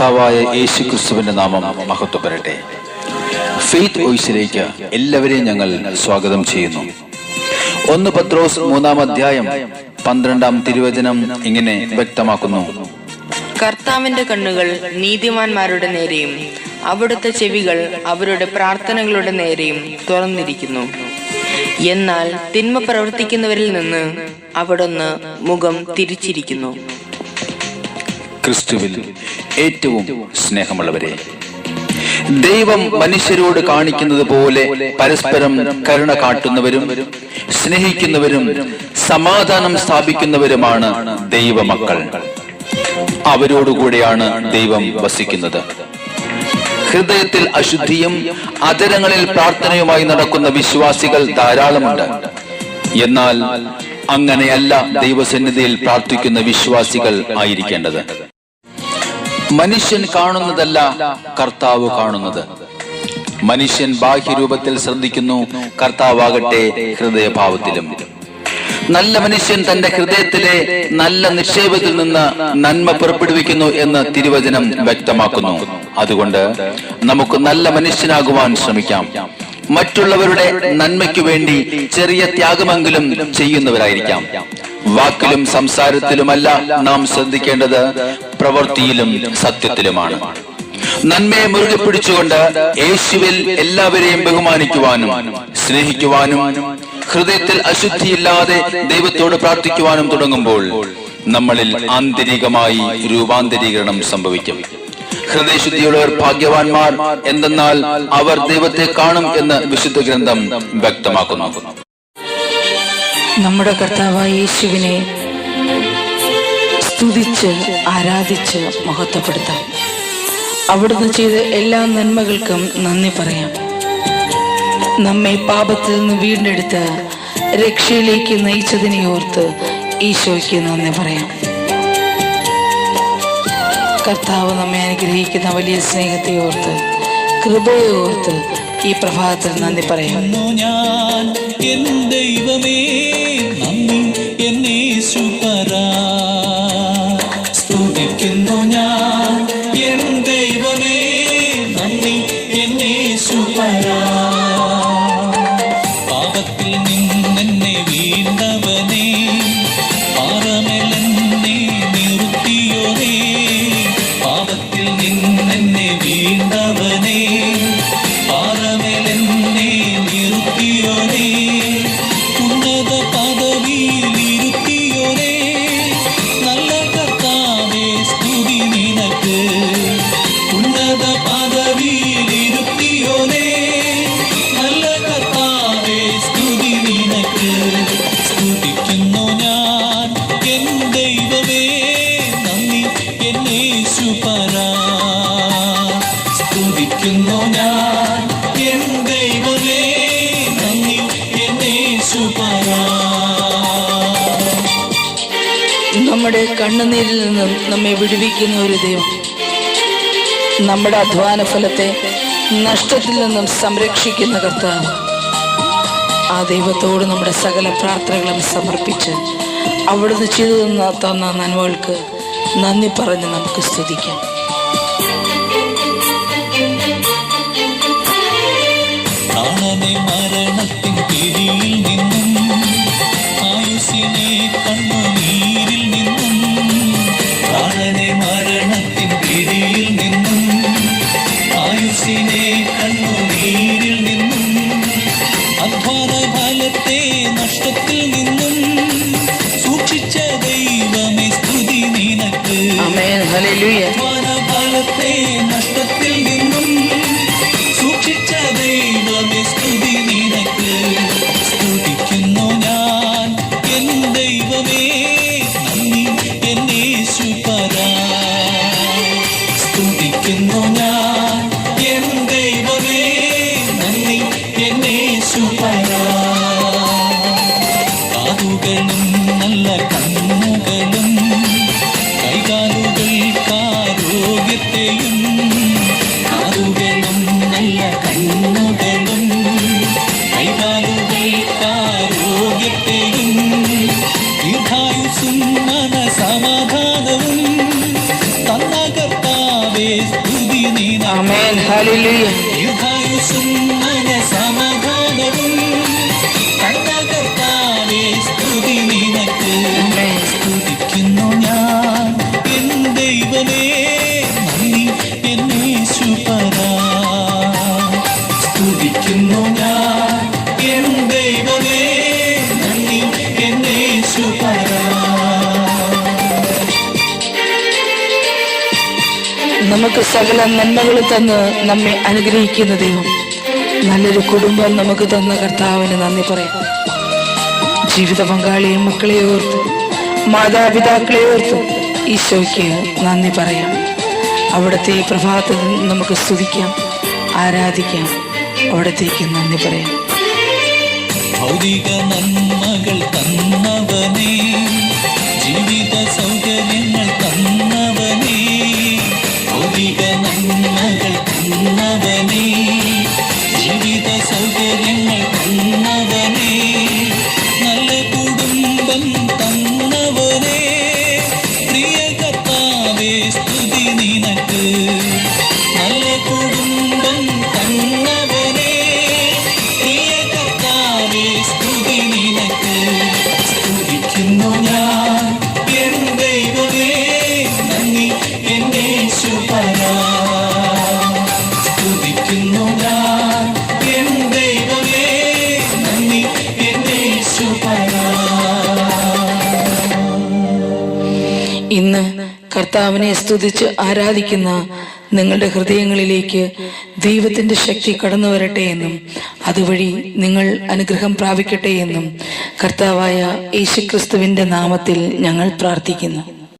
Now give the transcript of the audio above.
കർത്താവായ യേശു ക്രിസ്തുവിന്റെ നാമം മഹത്വപ്പെടട്ടെ. ഫെയ്ത്ത് വോയിസിലേക്ക് എല്ലാവരെയും ഞങ്ങൾ സ്വാഗതം ചെയ്യുന്നു. 1 പത്രോസ് 3-ാം അധ്യായം 12-ാം തിരുവചനം ഇങ്ങനെ വ്യക്തമാക്കുന്നു: കർത്താവിന്റെ കണ്ണുകൾ നീതിമാന്മാരുടെ നേരെയും അവിടുത്തെ ചെവികൾ അവരുടെ പ്രാർത്ഥനകളുടെ നേരെയും തുറന്നിരിക്കുന്നു. എന്നാൽ തിന്മ പ്രവർത്തിക്കുന്നവരിൽ നിന്ന് അവിടുന്ന് മുഖം തിരിച്ചിരിക്കുന്നു. ക്രിസ്തുവിൽ ഏറ്റവും സ്നേഹമുള്ളവരെ, ദൈവം മനുഷ്യരോട് കാണിക്കുന്നത് പോലെ പരസ്പരം കരുണ കാട്ടുന്നവരും സ്നേഹിക്കുന്നവരും സമാധാനം സ്ഥാപിക്കുന്നവരുമാണ് ദൈവമക്കൾ. അവരോടുകൂടെയാണ് ദൈവം വസിക്കുന്നത്. ഹൃദയത്തിൽ അശുദ്ധിയും അധരങ്ങളിൽ പ്രാർത്ഥനയുമായി നടക്കുന്ന വിശ്വാസികൾ ധാരാളമുണ്ട്. എന്നാൽ അങ്ങനെയല്ല ദൈവസന്നിധിയിൽ പ്രാർത്ഥിക്കുന്ന വിശ്വാസികൾ ആയിരിക്കേണ്ടത്. മനുഷ്യൻ കാണുന്നതല്ല കർത്താവ് കാണുന്നത്. മനുഷ്യൻ ബാഹ്യരൂപത്തിൽ ശ്രദ്ധിക്കുന്നു, കർത്താവാകട്ടെ ഹൃദയഭാവത്തിലും. നല്ല മനുഷ്യൻ തന്റെ ഹൃദയത്തിലെ നല്ല നിക്ഷേപത്തിൽ നിന്ന് നന്മ പുറപ്പെടുവിക്കുന്നു എന്ന് തിരുവചനം വ്യക്തമാക്കുന്നു. അതുകൊണ്ട് നമുക്ക് നല്ല മനുഷ്യനാകുവാൻ ശ്രമിക്കാം. മറ്റുള്ളവരുടെ നന്മയ്ക്കു വേണ്ടി ചെറിയ ത്യാഗമെങ്കിലും ചെയ്യുന്നവരായിരിക്കാം. വാക്കിലും സംസാരത്തിലുമല്ല നാം ശ്രദ്ധിക്കേണ്ടത്, പ്രവൃത്തിയിലും സത്യത്തിലുമാണ്. നന്മയെ മുറുകെ പിടിച്ചുകൊണ്ട് യേശുവിൽ എല്ലാവരെയും ബഹുമാനിക്കുവാനും സ്നേഹിക്കുവാനും ഹൃദയത്തിൽ അശുദ്ധിയില്ലാതെ ദൈവത്തോട് പ്രാർത്ഥിക്കുവാനും തുടങ്ങുമ്പോൾ നമ്മളിൽ ആന്തരികമായി രൂപാന്തരീകരണം സംഭവിക്കും. ഹൃദയശുദ്ധിയുള്ളവർ ഭാഗ്യവാന്മാർ, എന്തെന്നാൽ അവർ ദൈവത്തെ കാണും എന്ന് വിശുദ്ധ ഗ്രന്ഥം വ്യക്തമാക്കുന്നു. നമ്മുടെ കർത്താവായ യേശുവിനെ സ്തുതിച്ച് ആരാധിച്ച് മഹത്വപ്പെടുത്താം. അവിടുന്ന് ചെയ്ത എല്ലാ നന്മകൾക്കും നന്ദി പറയാം. നമ്മെ പാപത്തിൽ നിന്ന് വീണ്ടെടുത്ത് രക്ഷയിലേക്ക് നയിച്ചതിനെ ഓർത്ത് ഈശോയ്ക്ക് നന്ദി പറയാം. കർത്താവ് നമ്മെ അനുഗ്രഹിക്കുന്ന വലിയ സ്നേഹത്തെ ഓർത്ത്, കൃപയെ ഓർത്ത് ഈ പ്രഭാതത്തിൽ നന്ദി പറയാം. ഞാൻ എൻ ദൈവമേ നന്ദി എന്നേശുപരാ, സ്തുതിക്കുന്നു ഞാൻ എൻ ദൈവമേ നന്ദി എന്നേശുപരാ. പാപത്തിൽ നിന്നെന്നെ വീണ്ടവനേ, പാറമേലെന്നെ നിർത്തിയോനേ. പാപത്തിൽ നിന്നെന്നെ വീണ്ടവനേ, പാറമേലെന്നെ നിർത്തിയോനേ. ഉന്നത പദവിയിലിരുത്തിയോനേ, നല്ല കർത്താവേ സ്തുതി നിനക്ക്. ഉന്നത പദവിയിലിരുത്തിയോനേ, നല്ല കർത്താവേ സ്തുതി നിനക്ക്. സ്തുതിക്കുന്നു ഞാൻ എൻ ദൈവമേ നന്ദി എന്നേശുപരാ, സ്തുതിക്കുന്നു ഞാൻ എൻ ദൈവമേ നന്ദി എന്നേശുപരാ. നമ്മുടെ കണ്ണുനീരിൽ നിന്നും നമ്മെ വിടുവിക്കുന്ന ഒരു ദൈവം, നമ്മുടെ അധ്വാന ഫലത്തെ നഷ്ടത്തിൽ നിന്നും സംരക്ഷിക്കുന്ന കർത്താവ്. ആ ദൈവത്തോട് നമ്മുടെ സകല പ്രാർത്ഥനകളും സമർപ്പിച്ച് അവിടുന്ന് ചെയ്തു തന്ന നന്മകൾക്ക് നന്ദി പറഞ്ഞ് നമുക്ക് സ്തുതിക്കാം. പ്രാണനെ മരണത്തിൻ പിടിയിൽ നിന്നും, ആയുസ്സിനെ കണ്ണുനീരിൽ നിന്നും. പ്രാണനെ മരണത്തിൻ പിടിയിൽ നിന്നും, ആയുസ്സിനെ കണ്ണുനീരിൽ നിന്നും. അധ്വാന ഫലത്തെ നഷ്ടത്തിൽ നിന്നും സൂക്ഷിച്ച ദൈവമേ സ്തുതി നിനക്ക്. ആമേൻ, ഹല്ലേലൂയ. അധ്വാന ആമേൻ. ഹല്ലേലൂയ. ദീർഘായുസ്സും മനസമാധാനവും തന്ന കർത്താവേ, സ്തുതി നിനക്ക്. ആമേൻ. സ്തുതിക്കുന്നു ഞാൻ എൻ ദൈവമേ, നന്ദി എന്നേശുപരാ. സ്തുതിക്കുന്നു ഞാൻ എൻ ദൈവമേ, നന്ദി എന്നേശുപരാ. നമുക്ക് സകല നന്മകളും തന്ന് നമ്മെ അനുഗ്രഹിക്കുന്ന ദൈവം, നല്ലൊരു കുടുംബം നമുക്ക് തന്ന കർത്താവിന് നന്ദി പറയാം. ജീവിത പങ്കാളിയും മക്കളെ ഓർത്ത്, മാതാപിതാക്കളെ ഓർത്ത് ഈശോയ്ക്ക് നന്ദി പറയാം. അവിടുത്തെ ഈ പ്രഭാതത്തിൽ നമുക്ക് സ്തുതിക്കാം, ആരാധിക്കാം, അവിടത്തേക്ക് നന്ദി പറയാം. ഭൗതിക നന്മകൾ തന്നവനേ, ജീവിത സൗകര്യങ്ങൾ തന്നവനേ. ഭൗതിക നന്മകൾ തന്നവനേ, ജീവിത സൗകര്യങ്ങൾ തന്നവനേ. നല്ല കുടുംബം തന്നവനേ, പ്രിയ കർത്താവേ, സ്തുതി നിനക്ക്. നല്ല കുടുംബം തന്നവനേ, പ്രിയ കർത്താവേ, സ്തുതി നിനക്ക്. സ്തുതിക്കുന്നു ഞാൻ എൻ ദൈവമേ, നന്ദി എന്നേശുപരാ. സ്തുതിക്കുന്നു ഞാൻ എൻ ദൈവമേ, നന്ദി എന്നേശുപരാ. ഇന്ന് കർത്താവിനെ സ്തുതിച്ച് ആരാധിക്കുന്ന നിങ്ങളുടെ ഹൃദയങ്ങളിലേക്ക് ദൈവത്തിന്റെ ശക്തി കടന്നു വരട്ടെ എന്നും അതുവഴി നിങ്ങൾ അനുഗ്രഹം പ്രാപിക്കട്ടെ എന്നും കർത്താവായ യേശുക്രിസ്തുവിന്റെ നാമത്തിൽ ഞങ്ങൾ പ്രാർത്ഥിക്കുന്നു.